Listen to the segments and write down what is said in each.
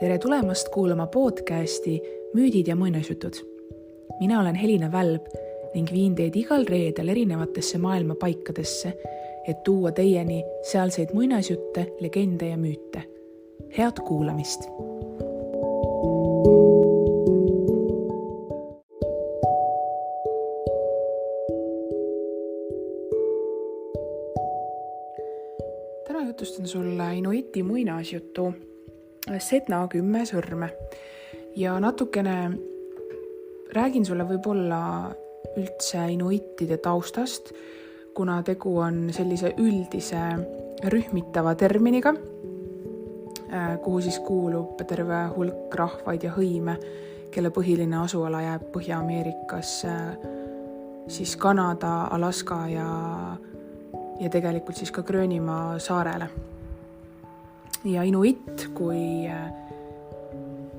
Tere tulemast kuulama podcasti Müüdid ja muinasjutud. Mina olen Helina Välb ning viin teid igal reedel erinevatesse maailma paikadesse, et tuua teieni sealseid muinasjutte, legende ja müüte. Head kuulamist! Täna jutustan sulle inuiti muinasjutu Sedna 10 sõrme ja natukene räägin sulle võib-olla üldse inuitide taustast, kuna tegu on sellise üldise rühmitava terminiga, kuhu siis kuulub terve hulk rahvaid ja hõime, kelle põhiline asuala jääb Põhja-Ameerikas, siis Kanada, Alaska ja tegelikult siis ka Gröönimaa saarele. Ja inuit kui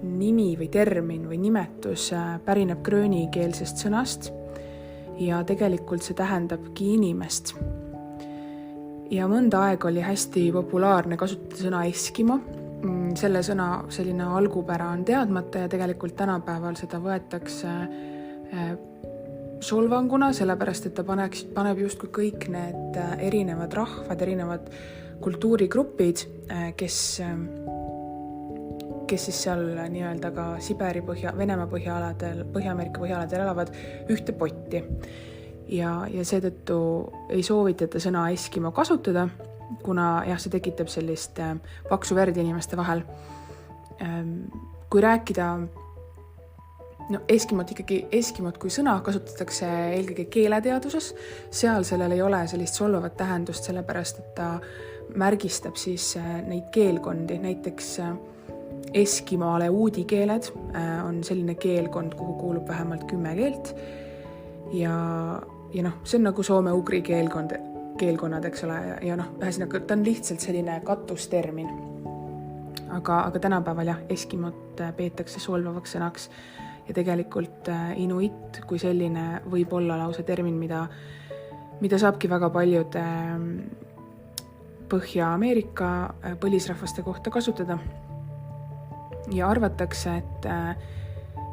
nimi või termin või nimetus pärineb gröönikeelsest sõnast ja tegelikult see tähendabki inimest. Ja mõnda aega oli hästi populaarne kasutada sõna Eskimo. Selle sõna selline algupära on teadmata ja tegelikult tänapäeval seda võetakse solvanguna, sellepärast et ta paneb justkui kõik need erinevad rahvad, erinevad kultuurigrupid, kes siis seal nii-öelda ka Siberi Venemaa põhjaaladel, Põhja-Ameerika põhjaaladel elavad ühte potti. Ja seetõttu ei soovitata sõna Eskimo kasutada, kuna see tekitab sellist paksu verd inimeste vahel. Kui rääkida Eskimot kui sõna kasutatakse eelkõige keeleteaduses, seal sellel ei ole sellist solvavat tähendust, sellepärast et ta märgistab siis neid keelkondi, näiteks Eskimo aleudi keeled on selline keelkond, kuhu kuulub vähemalt 10 keelt ja see on nagu soome-ugri keelkonnad, eks ole, ja ühesõnaga ta on lihtsalt selline katustermin. Aga tänapäeval Eskimot peetakse solvavaks sõnaks ja tegelikult inuit kui selline võib olla lausa termin, mida saabki väga paljude Põhja-Ameerika põlisrahvaste kohta kasutada. Ja arvatakse, et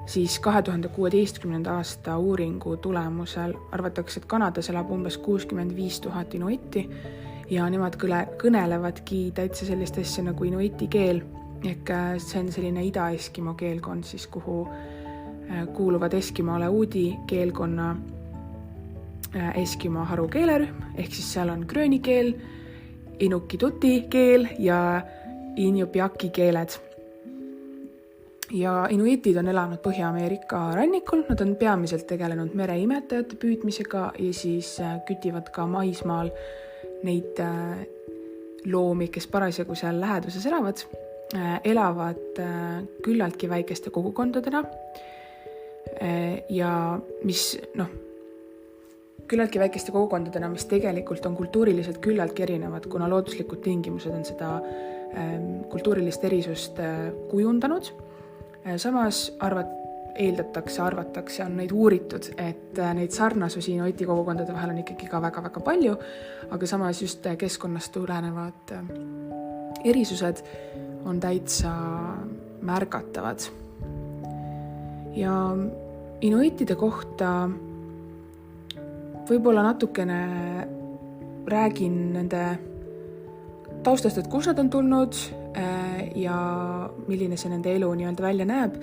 siis 2016. aasta uuringu tulemusel arvatakse, et Kanadas elab umbes 65 000 inuiti ja nemad kõnelevadki täitsa sellist asja nagu inuiti keel, ehk see on selline ida-eskimo keelkond, siis kuhu kuuluvad Eskimo aleudi keelkonna Eskimo haru keelerühm, ehk siis seal on gröönikeel, inuktituti keel ja injupiaki keeled. Ja inuitid on elanud Põhja-Ameerika rannikul, nad on peamiselt tegelenud mereimetajate püüdmisega ja siis kütivad ka maismaal neid loomi, kes parasjagu seal läheduses elavad küllaltki väikeste kogukondadena ja mis küllaltki väikeste kogukondadena, mis tegelikult on kultuuriliselt küllaltki erinevad, kuna looduslikud tingimused on seda kultuurilist erisust kujundanud. Samas arvatakse, on neid uuritud, et neid sarnasusi inuiti kogukondade vahel on ikkagi ka väga-väga palju, aga samas just keskkonnast tulenevad erisused on täitsa märgatavad. Ja inuitide kohta võib-olla natukene räägin nende taustast, et kus nad on tulnud ja milline see nende elu nii-öelda välja näeb.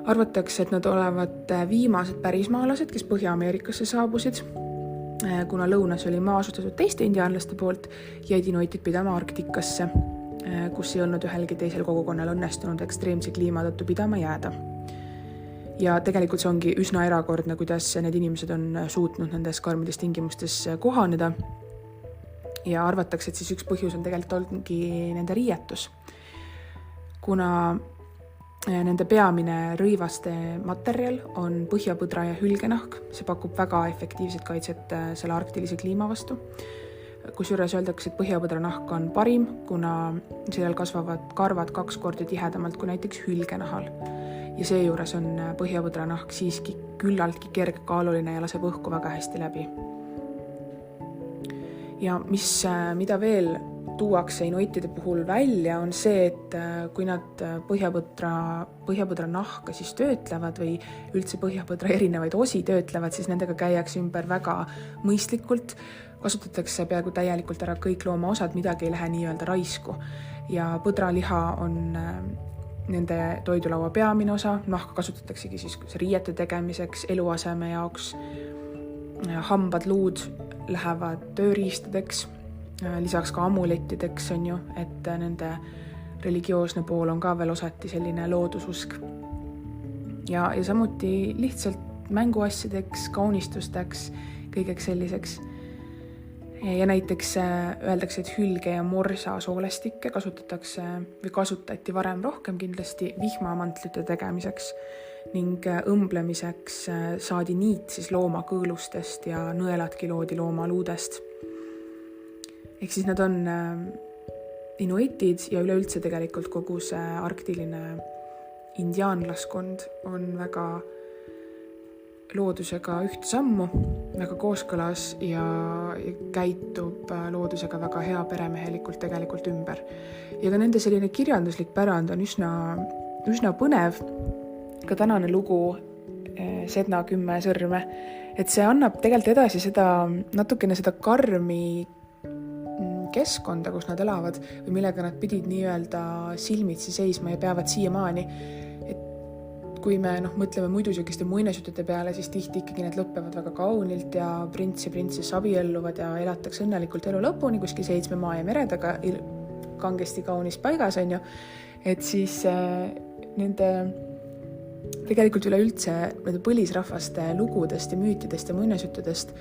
Arvatakse, et nad olevat viimased pärismaalased, kes Põhja-Ameerikasse saabusid, kuna lõunas oli maa asutatud teiste indiaanlaste poolt, jäid inuitid pidama Arktikasse, kus ei olnud ühelgi teisel kogukonnal õnnestunud ekstreemse kliima tõttu pidama jääda. Ja tegelikult see ongi üsna erakordne, kuidas need inimesed on suutnud nendes karmides tingimustes kohaneda. Ja arvatakse, et siis üks põhjus on tegelikult olnudki nende riietus. Kuna nende peamine rõivaste materjal on põhjapõdra ja hülgenahk, see pakub väga efektiivset kaitset selle arktilise kliima vastu. Kusjuures öeldakse, et põhjapõdra nahk on parim, kuna sellel kasvavad karvad 2 korda tihedamalt kui näiteks hülgenahal. Ja seejuures on põhjapõdra nahk siiski küllaltki kergkaaluline ja laseb õhku väga hästi läbi. Ja mida veel tuuakse inuitide puhul välja, on see, et kui nad põhjapõdra nahka siis töötlevad või üldse põhjapõdra erinevaid osi töötlevad, siis nendega käiakse ümber väga mõistlikult, kasutatakse peaaegu täielikult ära kõik loomaosad, midagi ei lähe nii-öelda raisku. Ja põdraliha on nende toidulaua peamine osa, nahka kasutataksegi siis riiete tegemiseks, eluaseme jaoks, hambad, luud lähevad tööriistadeks, lisaks ka amulettideks on ju, et nende religioosne pool on ka veel osati selline loodususk. Ja samuti lihtsalt mänguasjadeks, kaunistusteks, kõigeks selliseks. Ja näiteks öeldakse, et hülge ja morsa soolestikke kasutati varem rohkem kindlasti vihmamantlite tegemiseks ning õmblemiseks saadi niit siis looma kõõlustest ja nõeladki loodi looma luudest. Ehk siis nad on inuitid ja üleüldse tegelikult kogu see arktiline indiaanlaskond on väga loodusega ühte sammu, väga kooskõlas ja käitub loodusega väga hea peremehelikult tegelikult ümber. Ja ka nende selline kirjanduslik pärand on üsna põnev. Ka tänane lugu Sedna 10 sõrme, et see annab tegelikult edasi natukene seda karmi keskkonda, kus nad elavad või millega nad pidid nii-öelda silmitsi seisma ja peavad siiamaani. Et kui me mõtleme muidusükeste muinasjutude peale, siis tihti ikkagi need lõppevad väga kaunilt ja prints ja prinsess abielluvad ja elatakse õnnelikult elu lõpuni kuskil 7 maa ja mere taga kangesti kaunis paigas on ju. Et siis nende tegelikult üleüldse nende põlisrahvaste lugudest ja müütidest ja muinasjuttudest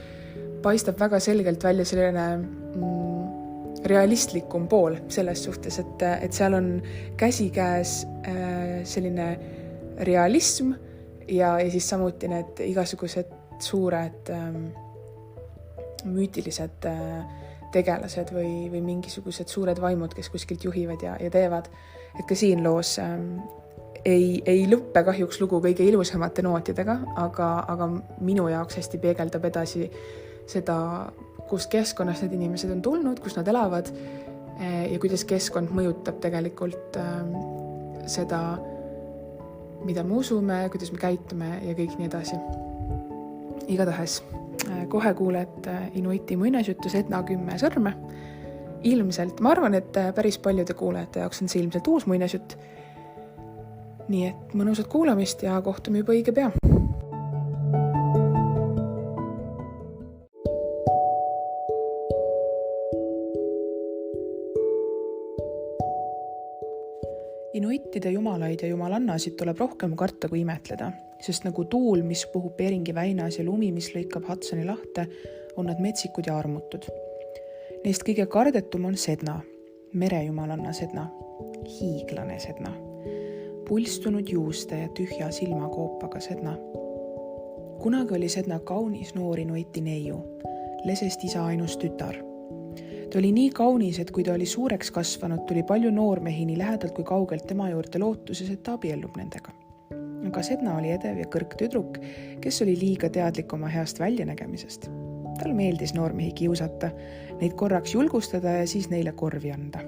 paistab väga selgelt välja selline realistlikum pool selles suhtes, et seal on käsikäes selline realism ja siis samuti need igasugused suured müütilised tegelased või mingisugused suured vaimud, kes kuskilt juhivad ja teevad. Et ka siin loos ei lõppe kahjuks lugu kõige ilusamate nootidega, aga minu jaoks hästi peegeldab edasi seda, kust keskkonnast need inimesed on tulnud, kus nad elavad ja kuidas keskkond mõjutab tegelikult seda, mida me usume, kuidas me käitume ja kõik nii edasi. Igatahes, kohe kuuled inuiti muinasjuttu Sedna 10 sõrme. Ilmselt, ma arvan, et päris paljude kuulajate jaoks on see ilmselt uus muinasjutt. Nii et mõnusat kuulamist ja kohtume juba õige pea. Inuitide jumalaid ja jumalannasid tuleb rohkem karta kui imetleda, sest nagu tuul, mis puhub Beringi väinas ja lumi, mis lõikab Hudsoni lahte, on nad metsikud ja armutud. Neist kõige kardetum on Sedna, merejumalanna Sedna, hiiglane Sedna, pulstunud juuste ja tühja silmakoopaga Sedna. Kunagi oli Sedna kaunis noor inuiti neiu, lesest isa ainus tütar. Ta oli nii kaunis, et kui ta oli suureks kasvanud, tuli palju noormehi nii lähedalt kui kaugelt tema juurde lootuses, et ta abiellub nendega. Aga Sedna oli edev ja kõrg tüdruk, kes oli liiga teadlik oma heast väljanägemisest. Tal meeldis noormehi kiusata, neid korraks julgustada ja siis neile korvi anda.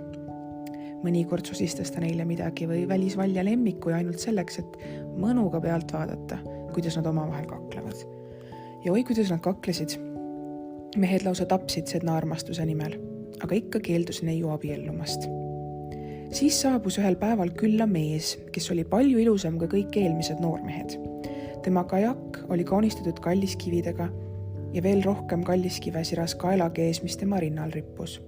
Mõnikord susistas ta neile midagi või välis valja lemmiku ja ainult selleks, et mõnuga pealt vaadata, kuidas nad omavahel kaklevad. Ja oi, kuidas nad kaklesid. Mehed lausa tapsid Sedna armastuse nimel, aga ikka keeldus neiu abiellumast. Siis saabus ühel päeval külla mees, kes oli palju ilusam kui kõik eelmised noormehed. Tema kajak oli kaunistatud kalliskividega ja veel rohkem kalliskive siras kaelakees, mis tema rinnal rippus.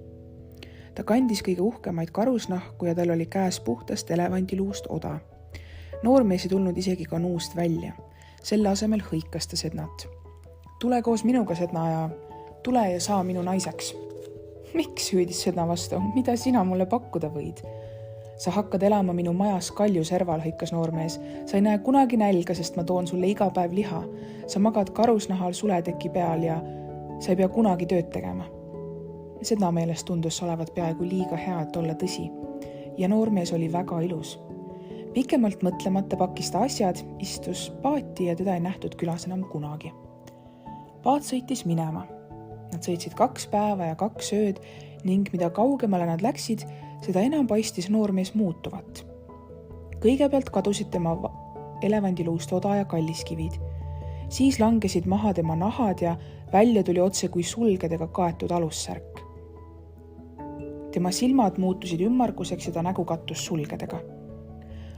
Ta kandis kõige uhkemaid karusnahku ja tal oli käes puhtast elevandiluust oda. Noormees ei tulnud isegi kanuust välja. Selle asemel hõikas ta Sednat. Tule koos minuga, Sedna, ja tule ja saa minu naiseks. Miks, hüüdis Sedna vastu, mida sina mulle pakkuda võid? Sa hakkad elama minu majas kalju serval, hõikas noormees. Sa ei näe kunagi nälga, sest ma toon sulle iga päev liha. Sa magad karusnahal suleteki peal ja sa ei pea kunagi tööd tegema. Sedna meelest tundus olevat peaaegu liiga hea, et olla tõsi. Ja noormees oli väga ilus. Pikemalt mõtlemata pakkis ta asjad, istus paati ja teda ei nähtud külas enam kunagi. Paat sõitis minema. Nad sõitsid 2 päeva ja 2 ööd ning mida kaugemale nad läksid, seda enam paistis noormees muutuvat. Kõigepealt kadusid tema elevandiluust oda ja kalliskivid. Siis langesid maha tema nahad ja välja tuli otse kui sulgedega kaetud alussärk. Tema silmad muutusid ümmarguseks ja ta nägu kattus sulgedega.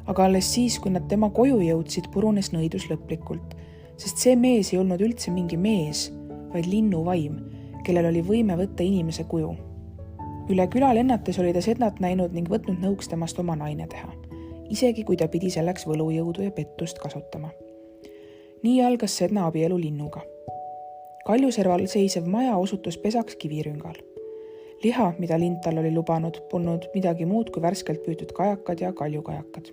Aga alles siis, kui nad tema koju jõudsid, purunes nõidus lõplikult, sest see mees ei olnud üldse mingi mees, vaid linnuvaim, kellel oli võime võtta inimese kuju. Üle küla lennates oli ta Sednat näinud ning võtnud nõuks temast oma naine teha, isegi kui ta pidi selleks võlujõudu ja pettust kasutama. Nii algas Sedna abielu linnuga. Kaljuserval seisev maja osutus pesaks kivirüngal. Liha, mida lind tal oli lubanud, polnud midagi muud kui värskelt püütud kajakad ja kaljukajakad.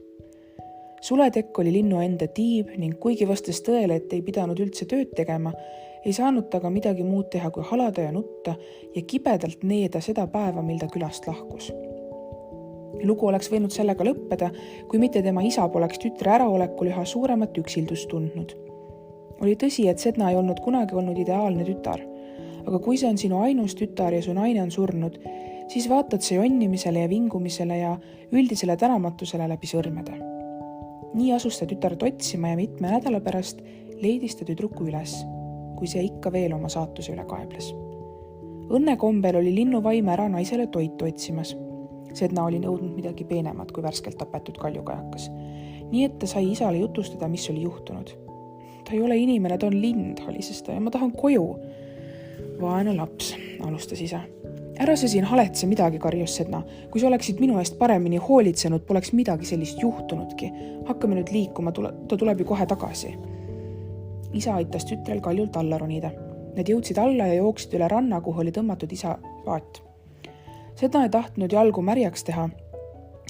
Suletekk oli linnu enda tiib ning kuigi vastas tõele, et ei pidanud üldse tööd tegema, ei saanud ta ka midagi muud teha kui halada ja nutta ja kibedalt needa seda päeva, mil ta külast lahkus. Lugu oleks võinud sellega lõppeda, kui mitte tema isa poleks tütre äraolekul üha suuremat üksildust tundnud. Oli tõsi, et Sedna ei olnud kunagi olnud ideaalne tütar, aga kui see on sinu ainus tütar ja su naine on surnud, siis vaatad see jonnimisele ja vingumisele ja üldisele tänamatusele läbi sõrmede. Nii asus ta tütart otsima ja mitme nädala pärast leidis ta tüdruku üles, kui see ikka veel oma saatuse üle kaebles. Õnnekombel oli linnuvaim ära naisele toitu otsimas. Sedna oli nõudnud midagi peenemat kui värskelt tapetud kaljukajakas. Nii et ta sai isale jutustada, mis oli juhtunud. Ta ei ole inimene, ta on lind, halises ta ja ma tahan koju. Vaene laps, alustas isa. Ära sa siin haletse midagi, karjus Sedna. Kui sa oleksid minu eest paremini hoolitsenud, poleks midagi sellist juhtunudki. Hakkame nüüd liikuma, ta tuleb ju kohe tagasi. Isa aitas tütrel kaljult alla ronida. Need jõudsid alla ja jooksid üle ranna, kuhu oli tõmmatud isa paat. Sedna ei tahtnud jalgu märjaks teha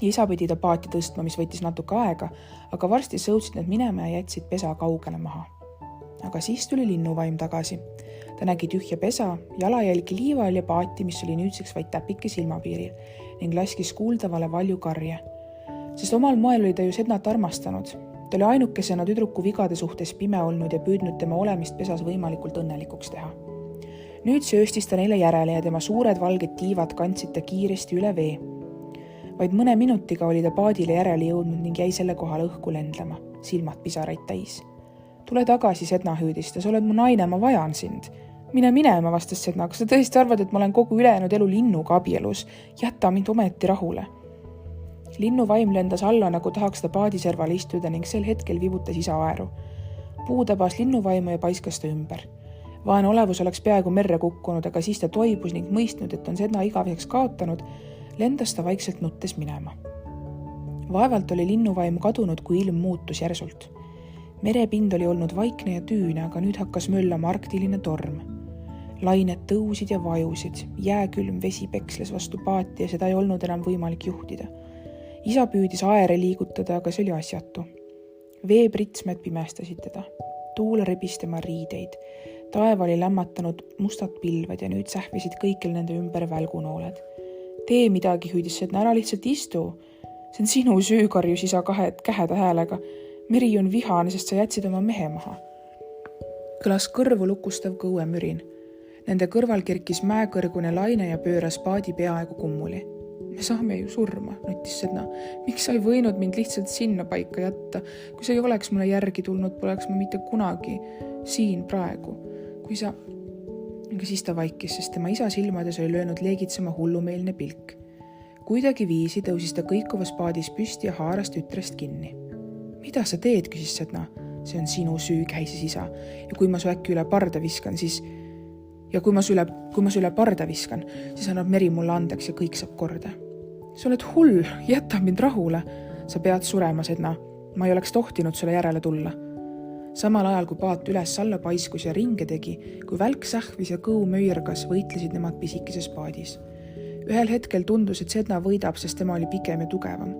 ja isa pidi ta paati tõstma, mis võttis natuke aega, aga varsti sõudsid need minema ja jätsid pesa kaugele maha. Aga siis tuli linnuvaim tagasi. Ta nägi tühja pesa, jalajälgi liival ja paati, mis oli nüüdseks vaid täpike silmapiiril ning laskis kuuldavale valju karje. Sest omal moel oli ta ju Sednat armastanud. Ta oli ainukesena tüdruku vigade suhtes pime olnud ja püüdnud tema olemist pesas võimalikult õnnelikuks teha. Nüüd sööstis ta neile järele ja tema suured valged tiivad kandsid ta kiiresti üle vee. Vaid mõne minutiga oli ta paadile järele jõudnud ning jäi selle kohal õhku lendlema, silmad pisaraid täis. Tule tagasi, Sedna hüüdis, sa oled mu naine, ma vajan sind. Mine minema, vastas Sedna, kas sa tõesti arvad, et ma olen kogu ülejäänud elu linnuga abielus? Jäta mind ometi rahule. Linnuvaim lendas alla, nagu tahaks ta paadiserval istuda ning sel hetkel vibutas isa aeru. Puu tabas linnuvaimu ja paiskas ta ümber. Vaene olevus oleks peaaegu merre kukkunud, aga siis ta toibus ning mõistnud, et on Sedna igaveseks kaotanud, lendas ta vaikselt nuttes minema. Vaevalt oli linnuvaimu kadunud, kui ilm muutus järsult. Merepind oli olnud vaikne ja tüüne, aga nüüd hakkas möllama arktiline torm. Lained tõusid ja vajusid, jääkülm vesi peksles vastu paati ja seda ei olnud enam võimalik juhtida. Isa püüdis aere liigutada, aga see oli asjatu. Veepritsmed pimestasid teda. Tuul rebis tema riideid. Taeva oli lämmatanud mustad pilved ja nüüd sähvisid kõikil nende ümber välgunooled. Tee midagi, hüüdis Sedna, ära lihtsalt istu. See on sinu süü, karjus isa käheda häälega. Meri on vihane, sest sa jätsid oma mehe maha. Kõlas kõrvu lukustav kõuemürin. Nende kõrval kerkis mäekõrgune laine ja pööras paadi peaaegu kummuli. Me saame ju surma, nuttis Sedna. Miks sa ei võinud mind lihtsalt sinna paika jätta? Kui sa ei oleks mulle järgi tulnud, poleks ma mitte kunagi siin praegu. Aga siis ta vaikis, sest tema isa silmades oli löönud leegitsema hullumeelne pilk. Kuidagi viisi tõusis ta kõikuvas paadis püsti ja haaras tütrest kinni. Mida sa teed, küsis Sedna. See on sinu süü, käisis isa. Ja kui ma su äkki üle parda viskan, siis annab meri mulle andeks ja kõik saab korda. Sa oled hull, jäta mind rahule. Sa pead surema, Sedna. Ma ei oleks tohtinud sulle järele tulla. Samal ajal, kui paat üles-alla paiskus ja ringe tegi, kui välk sähvis ja kõu möirgas, võitlesid nemad pisikeses paadis. Ühel hetkel tundus, et Sedna võidab, sest tema oli pikem ja tugevam,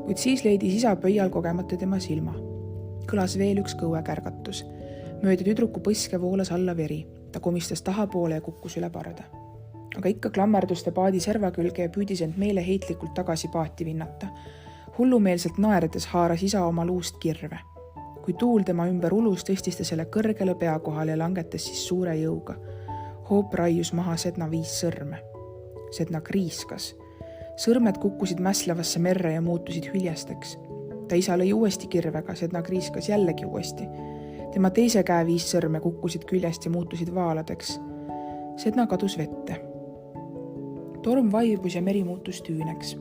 kuid siis leidis isa pöial kogemata tema silma. Kõlas veel üks kõuekärgatus. Mööda tüdruku põske voolas alla veri. Ta komistas tahapoole ja kukkus üle parda. Aga ikka klammerdus ta paadi serva külge ja püüdis end meeleheitlikult tagasi paati vinnata. Hullumeelselt naeredes haaras isa oma luust kirve. Kui tuul tema ümber ulus, tõstis ta selle kõrgele pea kohale ja langetas siis suure jõuga. Hoop raius maha Sedna 5 sõrme. Sedna kriiskas. Sõrmed kukkusid mäslevasse merre ja muutusid hüljesteks. Ta isa lõi uuesti kirvega, Sedna kriiskas jällegi uuesti. Tema teise käe 5 sõrme kukkusid küljest ja muutusid vaaladeks. Sedna kadus vette. Torm vaibus ja meri muutus tüüneks.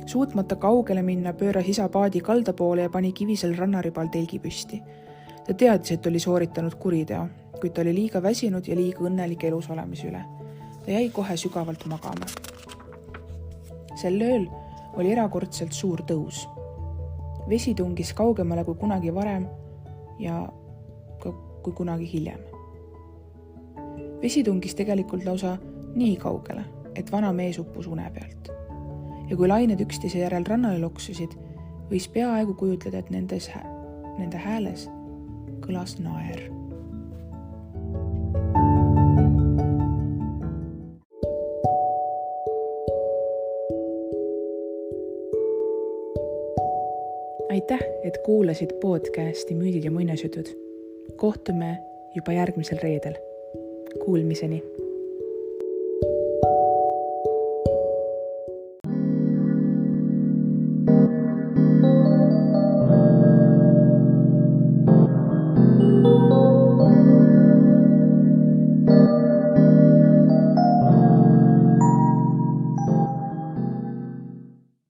Suutmata kaugele minna, pööras isa paadi kalda poole ja pani kivisel rannaribal telgi püsti. Ta teadis, et oli sooritanud kuriteo, kuid ta oli liiga väsinud ja liiga õnnelik elus olemise üle. Ta jäi kohe sügavalt magama. Sel ööl oli erakordselt suur tõus. Vesi tungis kaugemale kui kunagi varem ja kui kunagi hiljem. Vesi tungis tegelikult lausa nii kaugele, et vana mees uppus une pealt. Ja kui lained üksteise järel rannale loksusid, võis peaaegu kujutleda, et nende hääles kõlas naer. Aitäh, et kuulasid podcasti Müüdid ja muinasjutud. Kohtume juba järgmisel reedel. Kuulmiseni!